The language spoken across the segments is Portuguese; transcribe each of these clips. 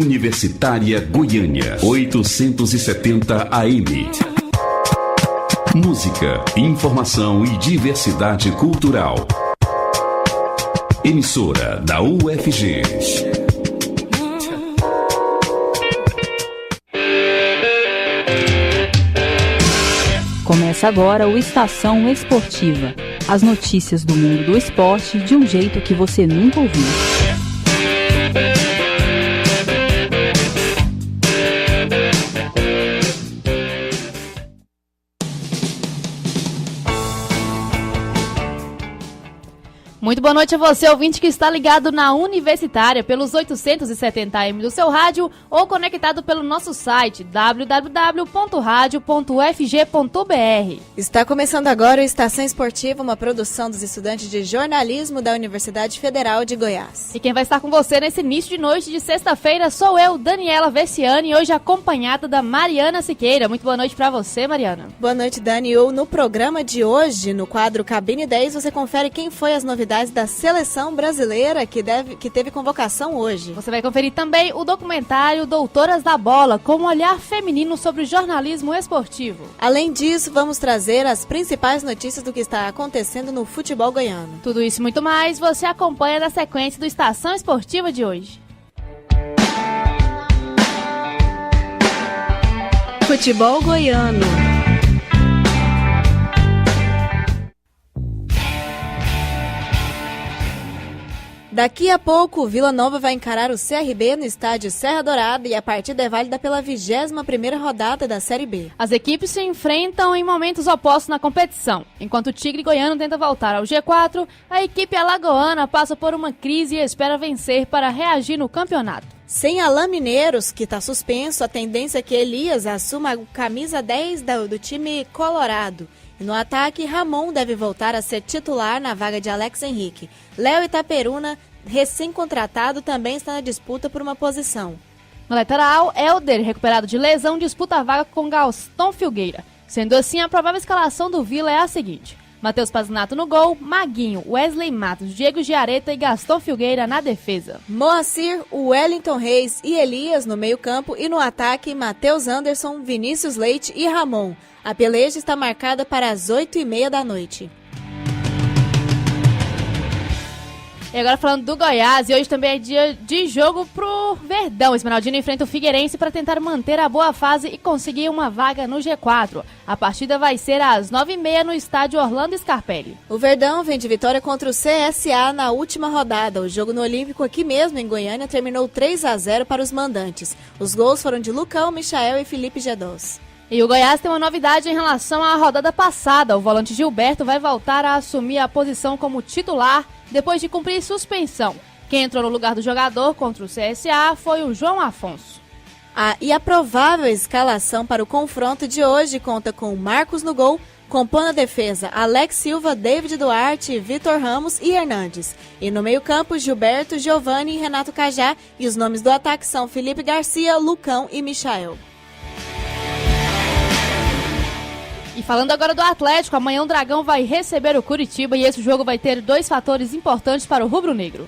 Universitária Goiânia, 870 AM. Música, informação e diversidade cultural. Emissora da UFG. Começa agora o Estação Esportiva. As notícias do mundo do esporte de um jeito que você nunca ouviu. Muito boa noite a você, ouvinte que está ligado na Universitária pelos 870 AM do seu rádio ou conectado pelo nosso site www.radio.ufg.br. Está começando agora o Estação Esportiva, uma produção dos estudantes de jornalismo da Universidade Federal de Goiás. E quem vai estar com você nesse início de noite de sexta-feira sou eu, Daniela Vessiani, hoje acompanhada da Mariana Siqueira. Muito boa noite para você, Mariana. Boa noite, Dani. No programa de hoje, no quadro Cabine 10, você confere quem foi as novidades da seleção brasileira que teve convocação hoje. Você vai conferir também o documentário Doutoras da Bola, com um olhar feminino sobre o jornalismo esportivo. Além disso, vamos trazer as principais notícias do que está acontecendo no futebol goiano. Tudo isso e muito mais você acompanha na sequência do Estação Esportiva de hoje. Futebol goiano. Daqui a pouco, o Vila Nova vai encarar o CRB no estádio Serra Dourada e a partida é válida pela 21ª rodada da Série B. As equipes se enfrentam em momentos opostos na competição. Enquanto o Tigre Goiano tenta voltar ao G4, a equipe alagoana passa por uma crise e espera vencer para reagir no campeonato. Sem Alain Mineiros, que está suspenso, a tendência é que Elias assuma a camisa 10 do time colorado. E no ataque, Ramon deve voltar a ser titular na vaga de Alex Henrique. Léo Itaperuna, recém-contratado, também está na disputa por uma posição. No lateral, Helder, recuperado de lesão, disputa a vaga com Gaston Filgueira. Sendo assim, a provável escalação do Vila é a seguinte: Matheus Pazinato no gol, Maguinho, Wesley Matos, Diego Giareta e Gaston Filgueira na defesa. Moacir, Wellington Reis e Elias no meio-campo e no ataque, Matheus Anderson, Vinícius Leite e Ramon. A peleja está marcada para as 8h30 da noite. E agora falando do Goiás, e hoje também é dia de jogo pro Verdão. Esmeraldino enfrenta o Figueirense para tentar manter a boa fase e conseguir uma vaga no G4. A partida vai ser às 9h30 no estádio Orlando Scarpelli. O Verdão vem de vitória contra o CSA na última rodada. O jogo no Olímpico aqui mesmo em Goiânia terminou 3-0 para os mandantes. Os gols foram de Lucão, Michael e Felipe Gedós. E o Goiás tem uma novidade em relação à rodada passada. O volante Gilberto vai voltar a assumir a posição como titular depois de cumprir suspensão. Quem entrou no lugar do jogador contra o CSA foi o João Afonso. E a provável escalação para o confronto de hoje conta com Marcos no gol, compondo a defesa Alex Silva, David Duarte, Vitor Ramos e Hernandes. E no meio-campo, Gilberto, Giovani e Renato Cajá. E os nomes do ataque são Felipe Garcia, Lucão e Michael. E falando agora do Atlético, amanhã o Dragão vai receber o Curitiba e esse jogo vai ter dois fatores importantes para o rubro-negro.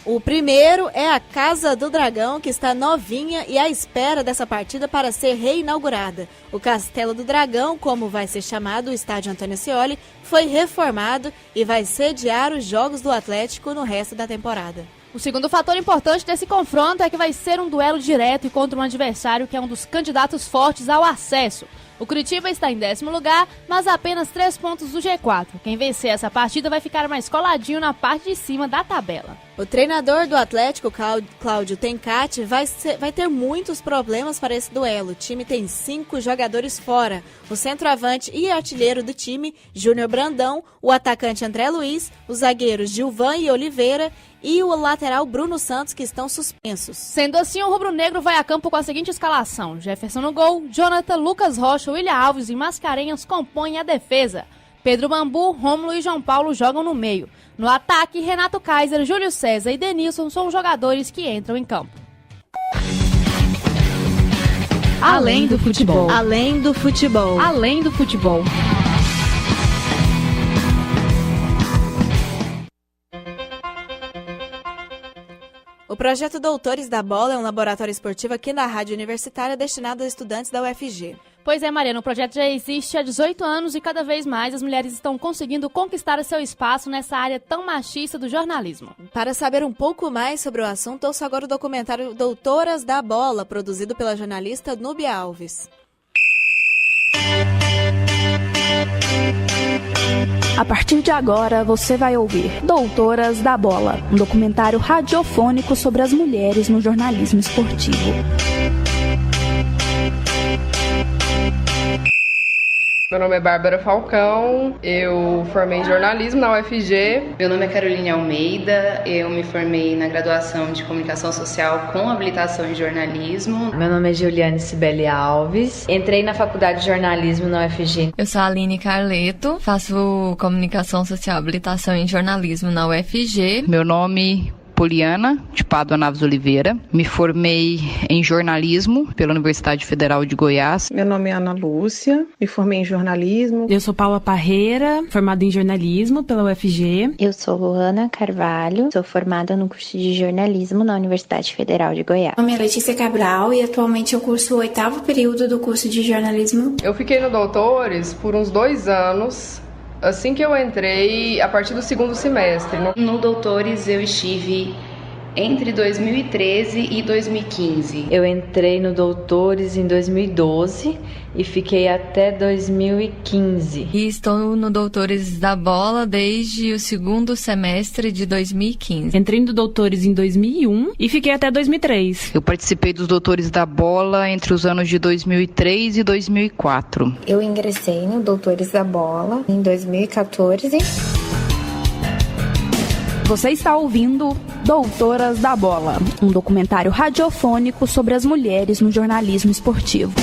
O primeiro é a Casa do Dragão, que está novinha e à espera dessa partida para ser reinaugurada. O Castelo do Dragão, como vai ser chamado o estádio Antônio Scioli, foi reformado e vai sediar os jogos do Atlético no resto da temporada. O segundo fator importante desse confronto é que vai ser um duelo direto e contra um adversário que é um dos candidatos fortes ao acesso. O Curitiba está em 10º lugar, mas a apenas 3 pontos do G4. Quem vencer essa partida vai ficar mais coladinho na parte de cima da tabela. O treinador do Atlético, Cláudio Tencati, vai ter muitos problemas para esse duelo. O time tem 5 jogadores fora. O centroavante e artilheiro do time, Júnior Brandão, o atacante André Luiz, os zagueiros Gilvan e Oliveira e o lateral Bruno Santos, que estão suspensos. Sendo assim, o rubro-negro vai a campo com a seguinte escalação: Jefferson no gol, Jonathan, Lucas Rocha, William Alves e Mascarenhas compõem a defesa. Pedro Bambu, Rômulo e João Paulo jogam no meio. No ataque, Renato Kaiser, Júlio César e Denilson são os jogadores que entram em campo. Além do futebol. Além do futebol. Além do futebol. O projeto Doutores da Bola é um laboratório esportivo aqui na Rádio Universitária destinado a estudantes da UFG. Pois é, Mariana, o projeto já existe há 18 anos e cada vez mais as mulheres estão conseguindo conquistar seu espaço nessa área tão machista do jornalismo. Para saber um pouco mais sobre o assunto, ouça agora o documentário Doutoras da Bola, produzido pela jornalista Núbia Alves. A partir de agora, você vai ouvir Doutoras da Bola, um documentário radiofônico sobre as mulheres no jornalismo esportivo. Meu nome é Bárbara Falcão, eu formei em jornalismo na UFG. Meu nome é Caroline Almeida, eu me formei na graduação de comunicação social com habilitação em jornalismo. Meu nome é Juliane Cibele Alves, entrei na faculdade de jornalismo na UFG. Eu sou a Aline Carleto, faço comunicação social, habilitação em jornalismo na UFG. Meu nome Poliana de Pádua Naves Oliveira. Me formei em jornalismo pela Universidade Federal de Goiás. Meu nome é Ana Lúcia, me formei em jornalismo. Eu sou Paula Parreira, formada em jornalismo pela UFG. Eu sou Luana Carvalho, sou formada no curso de jornalismo na Universidade Federal de Goiás. Meu nome é Letícia Cabral e atualmente eu curso o 8º período do curso de jornalismo. Eu fiquei no Doutores por uns 2 anos. Assim que eu entrei, a partir do 2º semestre. No Doutores eu estive entre 2013 e 2015. Eu entrei no Doutores em 2012 e fiquei até 2015. E estou no Doutores da Bola desde o 2º semestre de 2015. Entrei no Doutores em 2001 e fiquei até 2003. Eu participei dos Doutores da Bola entre os anos de 2003 e 2004. Eu ingressei no Doutores da Bola em 2014. Você está ouvindo Doutoras da Bola, um documentário radiofônico sobre as mulheres no jornalismo esportivo.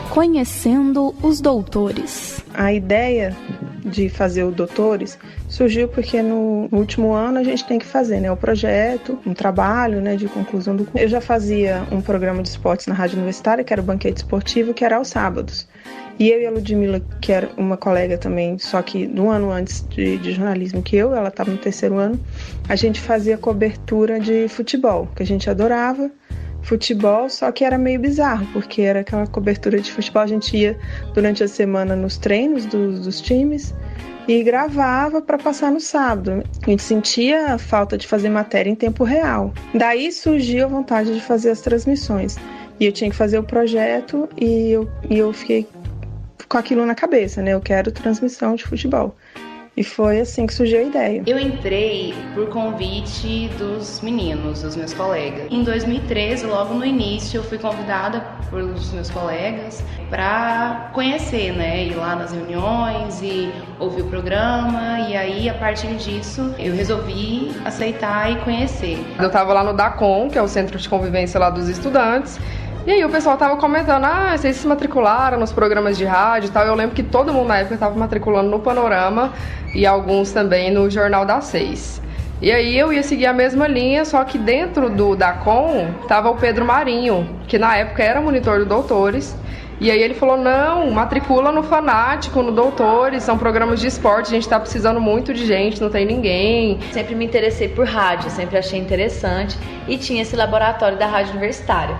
Conhecendo os doutores. A ideia de fazer o Doutores surgiu porque no último ano a gente tem que fazer, né, o projeto, um trabalho, né, de conclusão do curso. Eu já fazia um programa de esportes na Rádio Universitária, que era o Banquete Esportivo, que era aos sábados. E eu e a Ludmila, que era uma colega também, só que um ano antes de jornalismo que eu, ela estava no 3º ano, a gente fazia cobertura de futebol, que a gente adorava futebol, só que era meio bizarro, porque era aquela cobertura de futebol, a gente ia durante a semana nos treinos dos times e gravava para passar no sábado. A gente sentia a falta de fazer matéria em tempo real. Daí surgiu a vontade de fazer as transmissões. E eu tinha que fazer o projeto e eu fiquei com aquilo na cabeça, né? Eu quero transmissão de futebol. E foi assim que surgiu a ideia. Eu entrei por convite dos meninos, dos meus colegas. Em 2013, logo no início, eu fui convidada pelos meus colegas para conhecer, né? Ir lá nas reuniões e ouvir o programa. E aí, a partir disso, eu resolvi aceitar e conhecer. Eu estava lá no DACOM, que é o Centro de Convivência lá dos Estudantes. E aí o pessoal tava comentando, vocês se matricularam nos programas de rádio e tal. Eu lembro que todo mundo na época tava matriculando no Panorama e alguns também no Jornal das 6. E aí eu ia seguir a mesma linha, só que dentro do DACOM tava o Pedro Marinho, que na época era monitor do Doutores. E aí ele falou, não, matricula no Fanático, no Doutores, são programas de esporte, a gente tá precisando muito de gente, não tem ninguém. Sempre me interessei por rádio, sempre achei interessante e tinha esse laboratório da Rádio Universitária.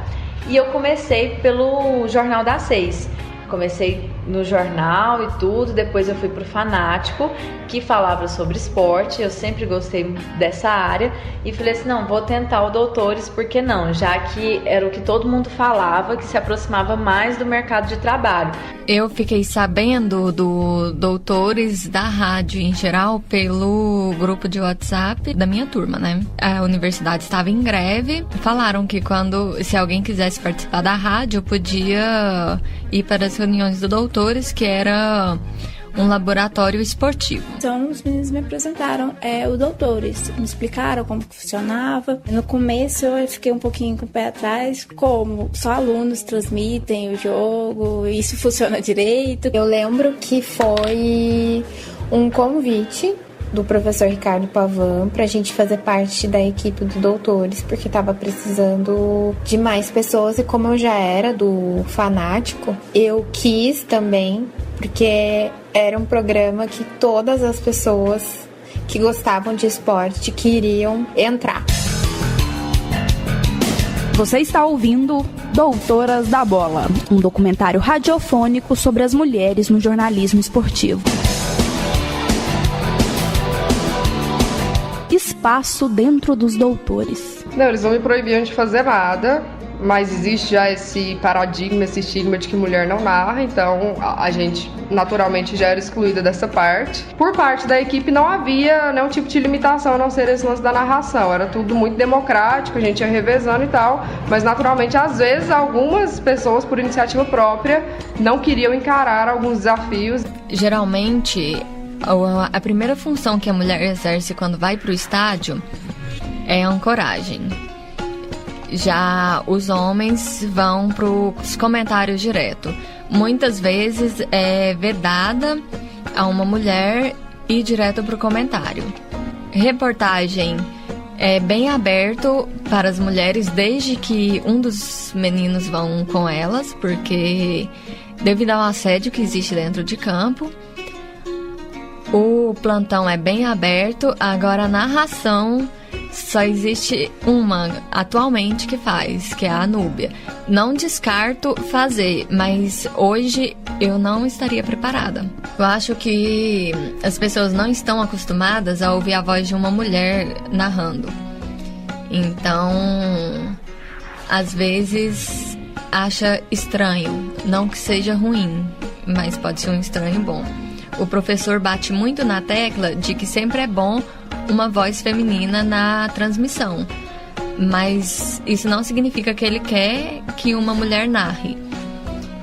E eu comecei pelo Jornal das 6. Comecei no jornal e tudo, depois eu fui pro Fanático, que falava sobre esporte, eu sempre gostei dessa área, e falei assim, não, vou tentar o Doutores, por que não? Já que era o que todo mundo falava, que se aproximava mais do mercado de trabalho. Eu fiquei sabendo do Doutores da rádio em geral pelo grupo de WhatsApp da minha turma, né? A universidade estava em greve, falaram que se alguém quisesse participar da rádio, podia ir para as reuniões do Doutores, que era um laboratório esportivo. Então os meninos me apresentaram o Doutores, me explicaram como funcionava. No começo eu fiquei um pouquinho com o pé atrás, como só alunos transmitem o jogo, isso funciona direito. Eu lembro que foi um convite do professor Ricardo Pavan pra gente fazer parte da equipe do Doutores, porque tava precisando de mais pessoas, e como eu já era do Fanático, eu quis também, porque era um programa que todas as pessoas que gostavam de esporte, que iriam entrar. Você está ouvindo Doutoras da Bola, um documentário radiofônico sobre as mulheres no jornalismo esportivo. Espaço dentro dos doutores. Não, eles não me proibiam de fazer nada, mas existe já esse paradigma, esse estigma de que mulher não narra, então a gente naturalmente já era excluída dessa parte. Por parte da equipe não havia nenhum tipo de limitação a não ser esse lance da narração, era tudo muito democrático, a gente ia revezando e tal, mas naturalmente às vezes algumas pessoas por iniciativa própria não queriam encarar alguns desafios. Geralmente a primeira função que a mulher exerce quando vai para o estádio é a ancoragem. Já os homens vão para os comentários direto. Muitas vezes é vedada a uma mulher ir direto para o comentário. Reportagem é bem aberto para as mulheres desde que um dos meninos vão com elas, porque devido ao assédio que existe dentro de campo. O plantão é bem aberto, agora a narração só existe uma atualmente que faz, que é a Núbia. Não descarto fazer, mas hoje eu não estaria preparada. Eu acho que as pessoas não estão acostumadas a ouvir a voz de uma mulher narrando. Então, às vezes, acha estranho. Não que seja ruim, mas pode ser um estranho bom. O professor bate muito na tecla de que sempre é bom uma voz feminina na transmissão, mas isso não significa que ele quer que uma mulher narre.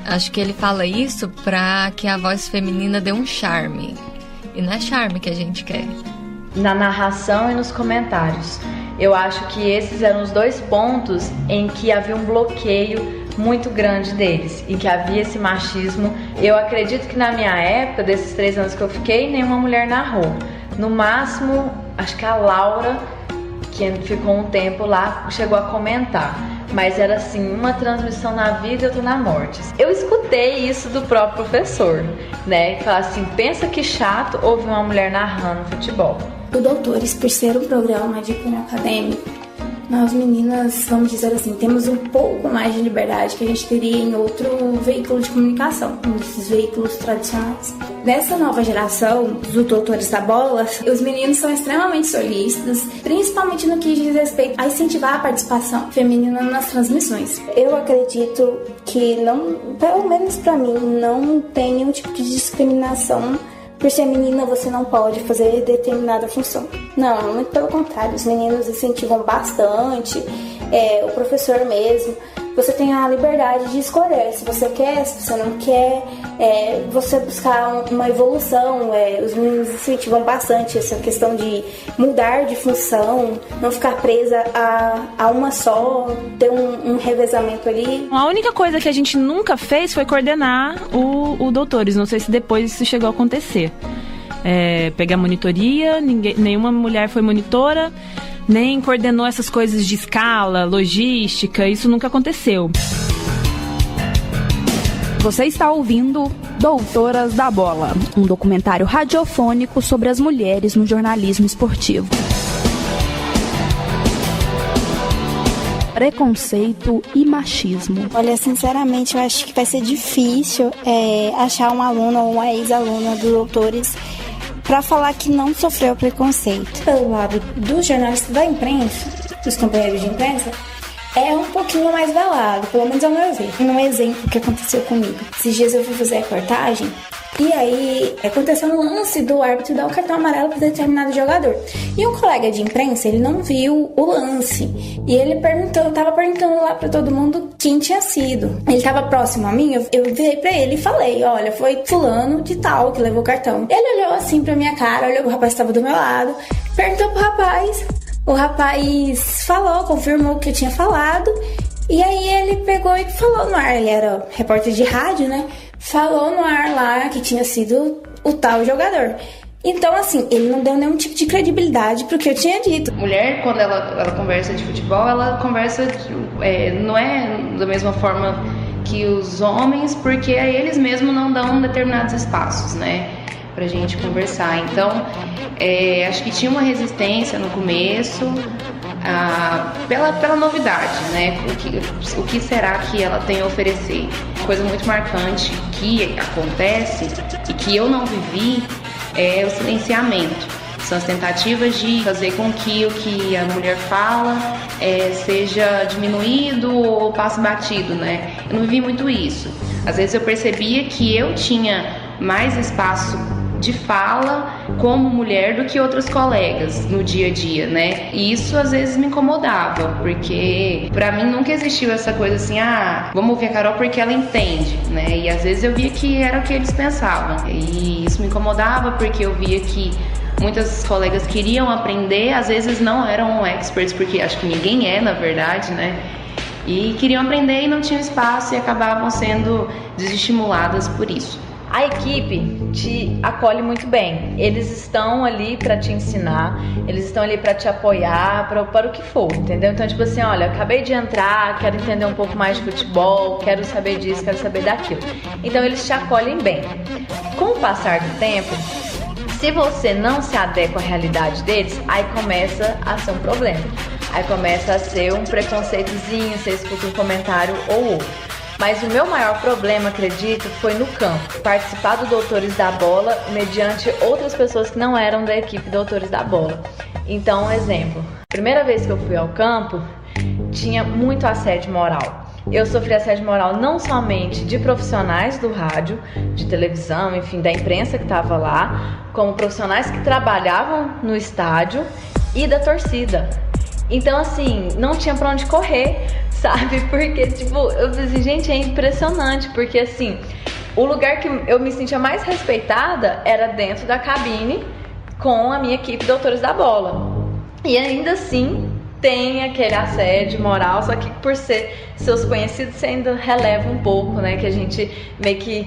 Acho que ele fala isso para que a voz feminina dê um charme, e não é charme que a gente quer. Na narração e nos comentários, eu acho que esses eram os dois pontos em que havia um bloqueio muito grande deles, em que havia esse machismo. Eu acredito que na minha época, desses 3 anos que eu fiquei, nenhuma mulher narrou. No máximo, acho que a Laura, que ficou um tempo lá, chegou a comentar. Mas era assim, uma transmissão na vida e outra na morte. Eu escutei isso do próprio professor, né? Falar assim, pensa que chato ouvir uma mulher narrando futebol. O Doutores, por ser um programa de cunho acadêmico, nós meninas, vamos dizer assim, temos um pouco mais de liberdade que a gente teria em outro veículo de comunicação, um desses veículos tradicionais. Nessa nova geração dos Doutores da Bola, os meninos são extremamente solícitos, principalmente no que diz respeito a incentivar a participação feminina nas transmissões. Eu acredito que não, pelo menos pra mim, não tem nenhum tipo de discriminação. Por ser menina, você não pode fazer determinada função. Não, muito pelo contrário. Os meninos incentivam bastante, o professor mesmo. Você tem a liberdade de escolher se você quer, se você não quer, você buscar uma evolução. Os meninos incentivam bastante essa questão de mudar de função, não ficar presa a uma só, ter um revezamento ali. A única coisa que a gente nunca fez foi coordenar o Doutores. Não sei se depois isso chegou a acontecer. Pegar monitoria, nenhuma mulher foi monitora, nem coordenou essas coisas de escala, logística, isso nunca aconteceu. Você está ouvindo Doutoras da Bola, um documentário radiofônico sobre as mulheres no jornalismo esportivo. Preconceito e machismo. Olha, sinceramente, eu acho que vai ser difícil achar um aluno ou uma ex-aluna do Doutores para falar que não sofreu preconceito. Pelo lado do jornalista da imprensa, dos companheiros de imprensa, é um pouquinho mais velado, pelo menos ao meu ver. Um exemplo que aconteceu comigo. Esses dias eu fui fazer a reportagem e aí aconteceu um lance do árbitro dar o cartão amarelo para determinado jogador. E um colega de imprensa, ele não viu o lance. E ele tava perguntando lá para todo mundo quem tinha sido. Ele tava próximo a mim, eu virei pra ele e falei, olha, foi fulano de tal que levou o cartão. Ele olhou assim pra minha cara, olhou, o rapaz estava do meu lado, perguntou pro rapaz. O rapaz falou, confirmou o que eu tinha falado. E aí ele pegou e falou no ar, ele era repórter de rádio, né? Falou no ar lá que tinha sido o tal jogador. Então, assim, ele não deu nenhum tipo de credibilidade pro que eu tinha dito. Mulher, quando ela conversa de futebol, ela conversa, não é da mesma forma que os homens, porque eles mesmos não dão determinados espaços, né? pra gente conversar. Então, acho que tinha uma resistência no começo, pela novidade, né? O que será que ela tem a oferecer? Coisa muito marcante que acontece e que eu não vivi é o silenciamento. São as tentativas de fazer com que o que a mulher fala seja diminuído ou passe batido, né? Eu não vivi muito isso. Às vezes eu percebia que eu tinha mais espaço de fala como mulher do que outros colegas no dia a dia, né? E isso às vezes me incomodava, porque pra mim nunca existiu essa coisa assim, vamos ouvir a Carol porque ela entende, né? E às vezes eu via que era o que eles pensavam. E isso me incomodava porque eu via que muitas colegas queriam aprender, às vezes não eram experts, porque acho que ninguém é, na verdade, né? E queriam aprender e não tinham espaço e acabavam sendo desestimuladas por isso. A equipe te acolhe muito bem. Eles estão ali para te ensinar, eles estão ali para te apoiar, para o que for, entendeu? Então, tipo assim, olha, acabei de entrar, quero entender um pouco mais de futebol, quero saber disso, quero saber daquilo. Então, eles te acolhem bem. Com o passar do tempo, se você não se adequa à realidade deles, aí começa a ser um problema. Aí começa a ser um preconceitozinho, você escuta um comentário ou outro. Mas o meu maior problema, acredito, foi no campo. Participar do Doutores da Bola mediante outras pessoas que não eram da equipe Doutores da Bola. Então, um exemplo. Primeira vez que eu fui ao campo, tinha muito assédio moral. Eu sofri assédio moral não somente de profissionais do rádio, de televisão, enfim, da imprensa que estava lá, como profissionais que trabalhavam no estádio e da torcida. Então, assim, não tinha pra onde correr, sabe? Porque, tipo, eu falei assim, gente, é impressionante, porque, assim, o lugar que eu me sentia mais respeitada era dentro da cabine com a minha equipe Doutores da Bola. E ainda assim, tem aquele assédio moral, só que por ser seus conhecidos, você ainda releva um pouco, né? Que a gente meio que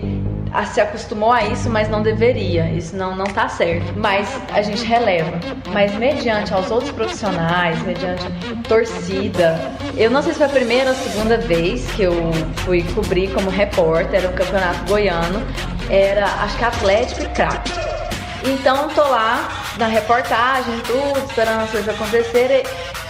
se acostumou a isso, mas não deveria. Isso não tá certo. Mas a gente releva. Mas mediante aos outros profissionais, mediante torcida, eu não sei se foi a primeira ou a segunda vez que eu fui cobrir como repórter, era o Campeonato Goiano, era acho que Atlético e Crack. Então tô lá na reportagem, tudo, esperando as coisas acontecerem.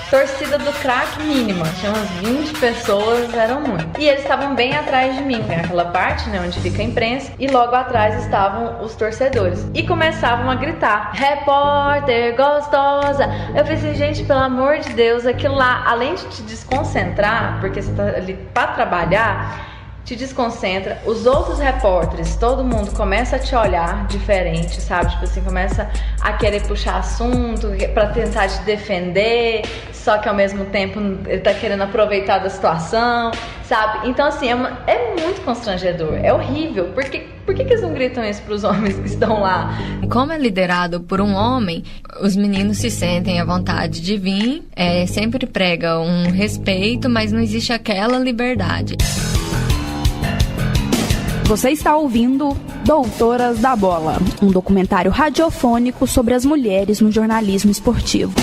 Torcida do Crack mínima, tinha umas 20 pessoas, eram muito. E eles estavam bem atrás de mim, naquela parte, né, onde fica a imprensa, e logo atrás estavam os torcedores. E começavam a gritar, repórter, gostosa. Eu pensei, gente, pelo amor de Deus, aquilo lá, além de te desconcentrar, porque você tá ali pra trabalhar, te desconcentra, os outros repórteres, todo mundo começa a te olhar diferente, sabe? Tipo assim, começa a querer puxar assunto pra tentar te defender, só que ao mesmo tempo ele tá querendo aproveitar da situação, sabe? Então assim, é muito constrangedor, é horrível. Por que eles não gritam isso pros homens que estão lá? Como é liderado por um homem, os meninos se sentem à vontade de vir, sempre prega um respeito, mas não existe aquela liberdade. Você está ouvindo Doutoras da Bola, um documentário radiofônico sobre as mulheres no jornalismo esportivo.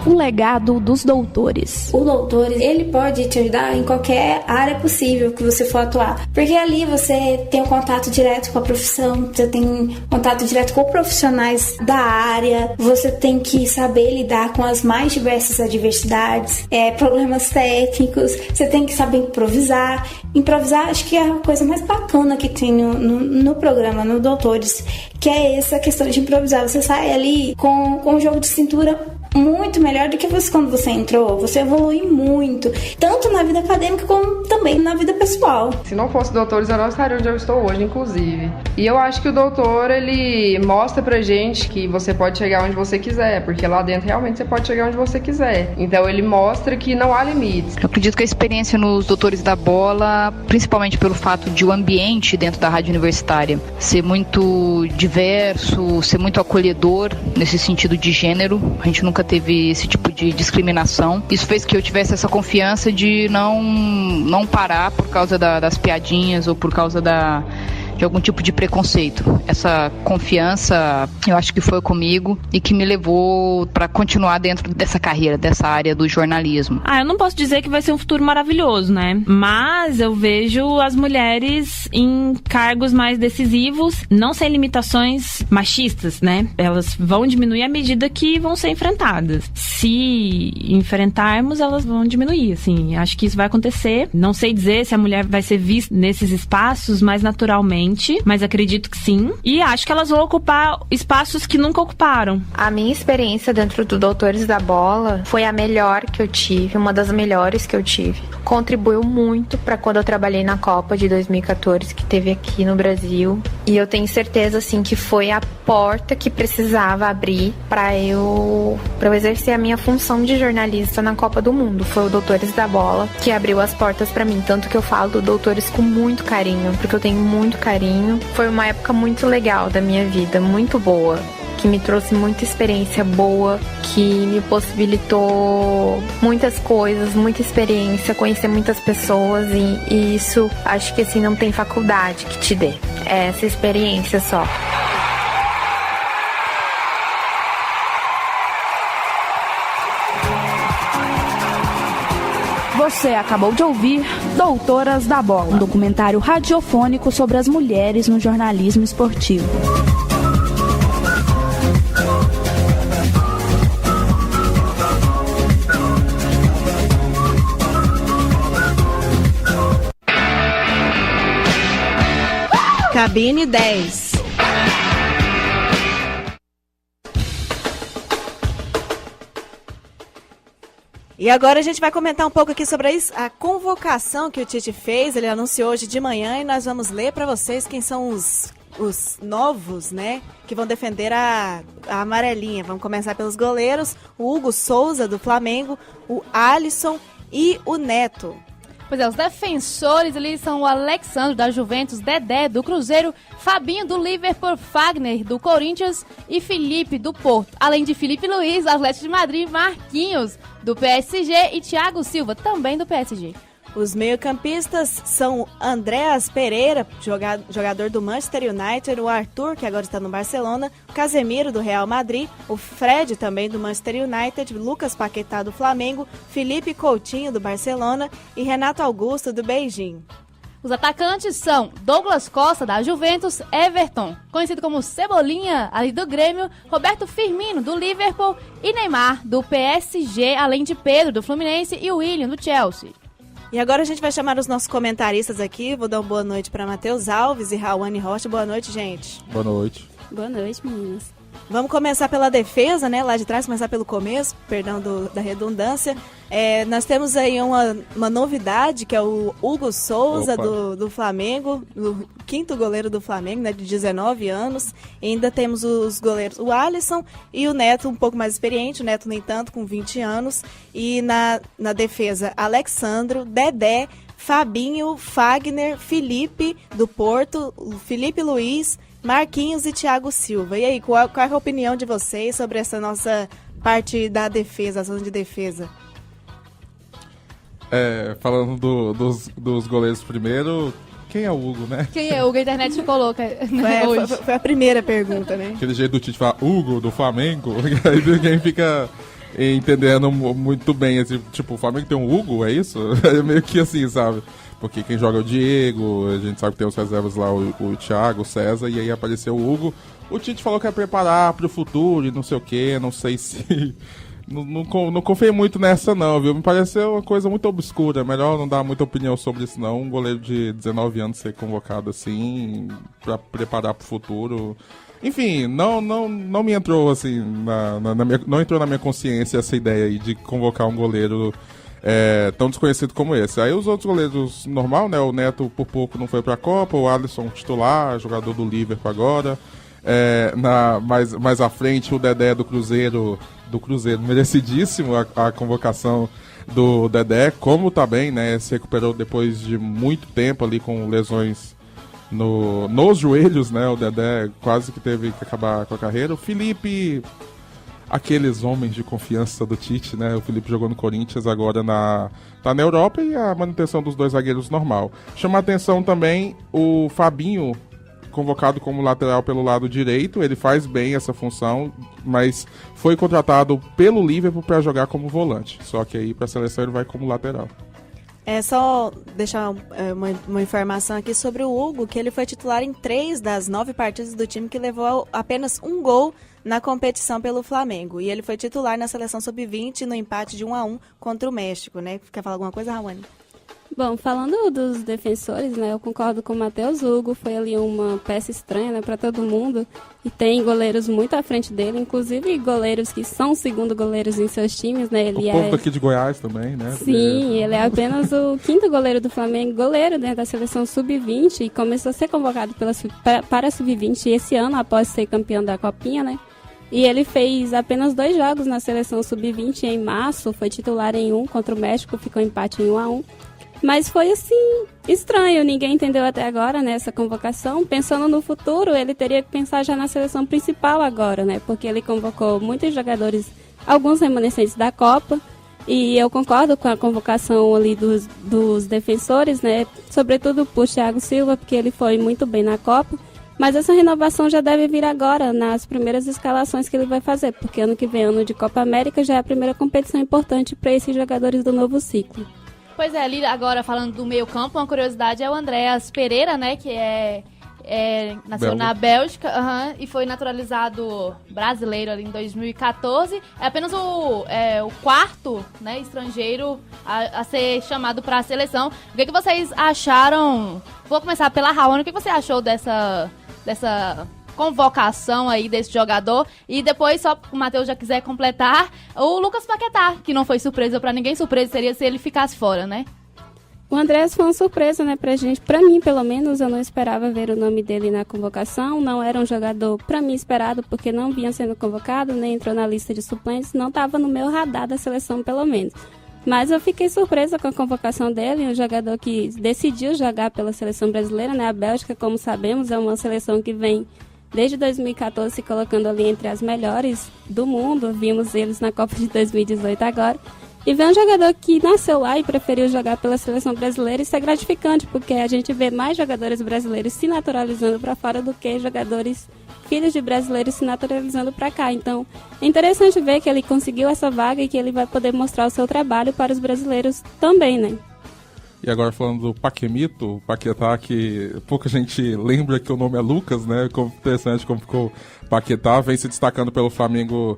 O legado dos doutores. O Doutores, ele pode te ajudar em qualquer área possível que você for atuar. Porque ali você tem um contato direto com a profissão, você tem contato direto com profissionais da área, você tem que saber lidar com as mais diversas adversidades, problemas técnicos, você tem que saber improvisar. Improvisar, acho que é a coisa mais bacana que tem no programa, no Doutores, que é essa questão de improvisar. Você sai ali com um jogo de cintura muito melhor do que quando você entrou. Você evolui muito, tanto na vida acadêmica como também na vida pessoal. Se não fosse Doutores, eu não estaria onde eu estou hoje, inclusive. E eu acho que o Doutor, ele mostra pra gente que você pode chegar onde você quiser, porque lá dentro realmente você pode chegar onde você quiser. Então ele mostra que não há limites. Eu acredito que a experiência nos Doutores da Bola, principalmente pelo fato de o ambiente dentro da rádio universitária ser muito diverso, ser muito acolhedor nesse sentido de gênero, a gente nunca teve esse tipo de discriminação. Isso fez que eu tivesse essa confiança de não parar por causa das piadinhas ou por causa de algum tipo de preconceito. Essa confiança, eu acho que foi comigo e que me levou para continuar dentro dessa carreira, dessa área do jornalismo. Eu não posso dizer que vai ser um futuro maravilhoso, né? Mas eu vejo as mulheres em cargos mais decisivos, não sem limitações machistas, né? Elas vão diminuir à medida que vão ser enfrentadas. Se enfrentarmos, elas vão diminuir, assim. Acho que isso vai acontecer. Não sei dizer se a mulher vai ser vista nesses espaços mais naturalmente, mas acredito que sim. E acho que elas vão ocupar espaços que nunca ocuparam. A minha experiência dentro do Doutores da Bola foi a melhor que eu tive, uma das melhores que eu tive. Contribuiu muito para quando eu trabalhei na Copa de 2014, que teve aqui no Brasil. E eu tenho certeza, assim, que foi a porta que precisava abrir para eu exercer a minha função de jornalista na Copa do Mundo. Foi o Doutores da Bola que abriu as portas para mim. Tanto que eu falo do Doutores com muito carinho, porque eu tenho muito carinho. Foi uma época muito legal da minha vida, muito boa, que me trouxe muita experiência boa, que me possibilitou muitas coisas, muita experiência, conhecer muitas pessoas e isso acho que assim não tem faculdade que te dê. É essa experiência só. Você acabou de ouvir Doutoras da Bola, um documentário radiofônico sobre as mulheres no jornalismo esportivo. Cabine 10. E agora a gente vai comentar um pouco aqui sobre a convocação que o Tite fez. Ele anunciou hoje de manhã e nós vamos ler para vocês quem são os novos, né, que vão defender a amarelinha. Vamos começar pelos goleiros: o Hugo Souza, do Flamengo, o Alisson e o Neto. Pois é, os defensores ali são o Alexandre, da Juventus, Dedé, do Cruzeiro, Fabinho, do Liverpool, Fagner, do Corinthians e Felipe, do Porto. Além de Felipe Luiz, Atlético de Madrid, Marquinhos, do PSG e Thiago Silva, também do PSG. Os meio-campistas são Andreas Pereira, jogador do Manchester United, o Arthur, que agora está no Barcelona, o Casemiro, do Real Madrid, o Fred, também do Manchester United, Lucas Paquetá, do Flamengo, Felipe Coutinho, do Barcelona e Renato Augusto, do Beijing. Os atacantes são Douglas Costa, da Juventus, Everton, conhecido como Cebolinha, ali do Grêmio, Roberto Firmino, do Liverpool e Neymar, do PSG, além de Pedro, do Fluminense e William, do Chelsea. E agora a gente vai chamar os nossos comentaristas aqui. Vou dar uma boa noite para Matheus Alves e Rawane Rocha. Boa noite, gente. Boa noite. Boa noite, meninas. Vamos começar pela defesa, né? Lá de trás, começar pelo começo, perdão da redundância. Nós temos aí uma novidade, que é o Hugo Souza, do Flamengo, o quinto goleiro do Flamengo, né, de 19 anos. E ainda temos os goleiros, o Alisson e o Neto, um pouco mais experiente, o Neto nem tanto, com 20 anos. E na defesa, Alexandro, Dedé, Fabinho, Fagner, Felipe, do Porto, Felipe Luiz, Marquinhos e Thiago Silva. E aí, qual é a opinião de vocês sobre essa nossa parte da defesa, a zona de defesa? Falando dos goleiros primeiro, quem é o Hugo, né? Quem é o Hugo? A internet ficou louca. Foi a primeira pergunta, né? Aquele jeito do Tite falar Hugo, do Flamengo, aí ninguém fica entendendo muito bem, assim, tipo, o Flamengo tem um Hugo, é isso? É meio que assim, sabe? Porque quem joga é o Diego, a gente sabe que tem os reservas lá, o Thiago, o César, e aí apareceu o Hugo. O Tite falou que ia preparar pro futuro e não sei o que, não sei se... Não confio muito nessa não, viu? Me pareceu uma coisa muito obscura, melhor não dar muita opinião sobre isso não. Um goleiro de 19 anos ser convocado assim, pra preparar pro futuro... Enfim, não me entrou assim, não entrou na minha consciência essa ideia aí de convocar um goleiro... tão desconhecido como esse. Aí os outros goleiros normal, né? O Neto por pouco não foi pra Copa, o Alisson titular, jogador do Liverpool agora. Mais à frente o Dedé do Cruzeiro, merecidíssimo a convocação do Dedé, como tá bem, né? Se recuperou depois de muito tempo ali com lesões nos joelhos, né? O Dedé quase que teve que acabar com a carreira. O Felipe... Aqueles homens de confiança do Tite, né? O Felipe jogou no Corinthians, agora tá na Europa, e a manutenção dos dois zagueiros normal. Chama a atenção também o Fabinho, convocado como lateral pelo lado direito, ele faz bem essa função, mas foi contratado pelo Liverpool para jogar como volante. Só que aí para a seleção ele vai como lateral. É só deixar uma informação aqui sobre o Hugo, que ele foi titular em 3 das 9 partidas do time, que levou apenas um gol na competição pelo Flamengo. E ele foi titular na seleção sub-20 no empate de 1-1 contra o México, né? Quer falar alguma coisa, Raoni? Bom, falando dos defensores, né, eu concordo com o Matheus. Hugo foi ali uma peça estranha, né, para todo mundo, e tem goleiros muito à frente dele, inclusive goleiros que são segundo goleiros em seus times, né? Ele povo daqui de Goiás também, né? Sim, ele é apenas o 5º goleiro do Flamengo, goleiro dentro da seleção sub-20, e começou a ser convocado para a sub-20 esse ano, após ser campeão da Copinha, né? E ele fez apenas 2 jogos na seleção sub-20 em março, foi titular em 1 contra o México, ficou empate em 1-1. Mas foi assim, estranho, ninguém entendeu até agora, né, essa convocação. Pensando no futuro, ele teria que pensar já na seleção principal agora, né? Porque ele convocou muitos jogadores, alguns remanescentes da Copa. E eu concordo com a convocação ali dos defensores, né? Sobretudo por Thiago Silva, porque ele foi muito bem na Copa. Mas essa renovação já deve vir agora, nas primeiras escalações que ele vai fazer. Porque ano que vem, ano de Copa América, já é a primeira competição importante para esses jogadores do novo ciclo. Pois é, ali agora falando do meio campo, uma curiosidade é o Andreas Pereira, né, que nasceu na Bélgica e foi naturalizado brasileiro ali em 2014. É apenas o 4º, né, estrangeiro a ser chamado para a seleção. O que vocês acharam? Vou começar pela Raoni. O que você achou dessa convocação aí desse jogador? E depois, só o Matheus já quiser completar, o Lucas Paquetá, que não foi surpresa pra ninguém. Surpresa seria se ele ficasse fora, né? O Andrés foi uma surpresa, né, pra gente. Pra mim, pelo menos, eu não esperava ver o nome dele na convocação. Não era um jogador, pra mim, esperado, porque não vinha sendo convocado, nem entrou na lista de suplentes. Não estava no meu radar da seleção, pelo menos. Mas eu fiquei surpresa com a convocação dele, um jogador que decidiu jogar pela seleção brasileira, né? A Bélgica, como sabemos, é uma seleção que vem desde 2014 se colocando ali entre as melhores do mundo. Vimos eles na Copa de 2018 agora. E ver um jogador que nasceu lá e preferiu jogar pela seleção brasileira, isso é gratificante, porque a gente vê mais jogadores brasileiros se naturalizando para fora do que jogadores filhos de brasileiros se naturalizando para cá. Então, é interessante ver que ele conseguiu essa vaga e que ele vai poder mostrar o seu trabalho para os brasileiros também, né? E agora falando do Paquemito, o Paquetá, que pouca gente lembra que o nome é Lucas, né? Interessante como ficou Paquetá, vem se destacando pelo Flamengo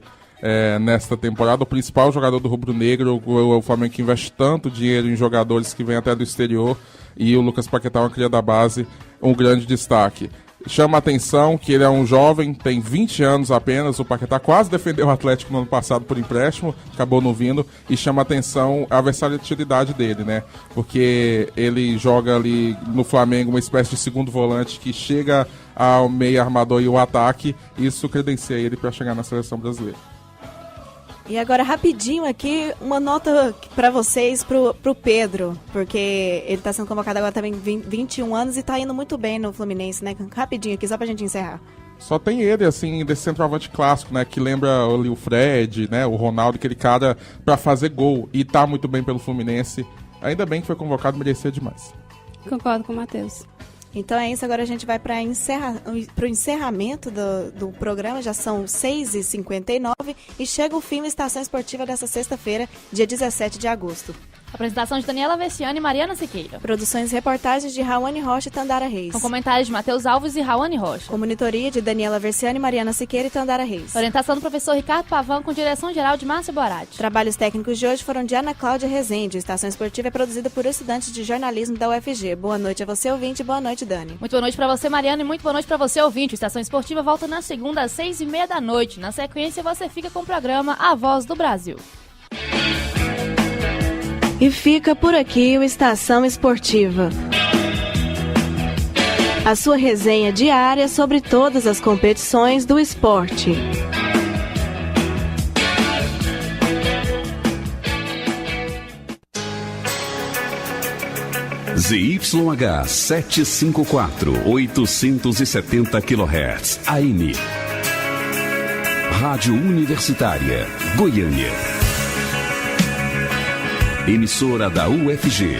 nesta temporada. O principal jogador do rubro-negro, o Flamengo que investe tanto dinheiro em jogadores que vêm até do exterior, e o Lucas Paquetá, uma cria da base, um grande destaque. Chama a atenção que ele é um jovem, tem 20 anos apenas. O Paquetá quase defendeu o Atlético no ano passado por empréstimo, acabou não vindo, e chama a atenção a versatilidade dele, né? Porque ele joga ali no Flamengo uma espécie de segundo volante que chega ao meio armador e o ataque. Isso credencia ele para chegar na seleção brasileira. E agora, rapidinho aqui, uma nota para vocês, pro Pedro, porque ele tá sendo convocado agora também 21 anos e tá indo muito bem no Fluminense, né? Rapidinho aqui, só pra gente encerrar. Só tem ele, assim, desse centroavante clássico, né? Que lembra ali o Fred, né? O Ronaldo, aquele cara pra fazer gol, e tá muito bem pelo Fluminense. Ainda bem que foi convocado, merecia demais. Concordo com o Matheus. Então é isso, agora a gente vai para o encerramento do programa, já são 6h59 e chega o fim da Estação Esportiva dessa sexta-feira, dia 17 de agosto. Apresentação de Daniela Vessiani e Mariana Siqueira. Produções e reportagens de Raoni Rocha e Tandara Reis. Com comentários de Matheus Alves e Raoni Rocha. Com monitoria de Daniela Vessiani, Mariana Siqueira e Tandara Reis. Orientação do professor Ricardo Pavão, com direção geral de Márcia Borati. Trabalhos técnicos de hoje foram de Ana Cláudia Rezende. A Estação Esportiva é produzida por estudantes de jornalismo da UFG. Boa noite a você, ouvinte. Boa noite, Dani. Muito boa noite para você, Mariana, e muito boa noite para você, ouvinte. A Estação Esportiva volta na segunda às 6h30 da noite. Na sequência, você fica com o programa A Voz do Brasil. E fica por aqui o Estação Esportiva. A sua resenha diária sobre todas as competições do esporte. ZYH 754, 870 kHz, AM. Rádio Universitária, Goiânia. Emissora da UFG,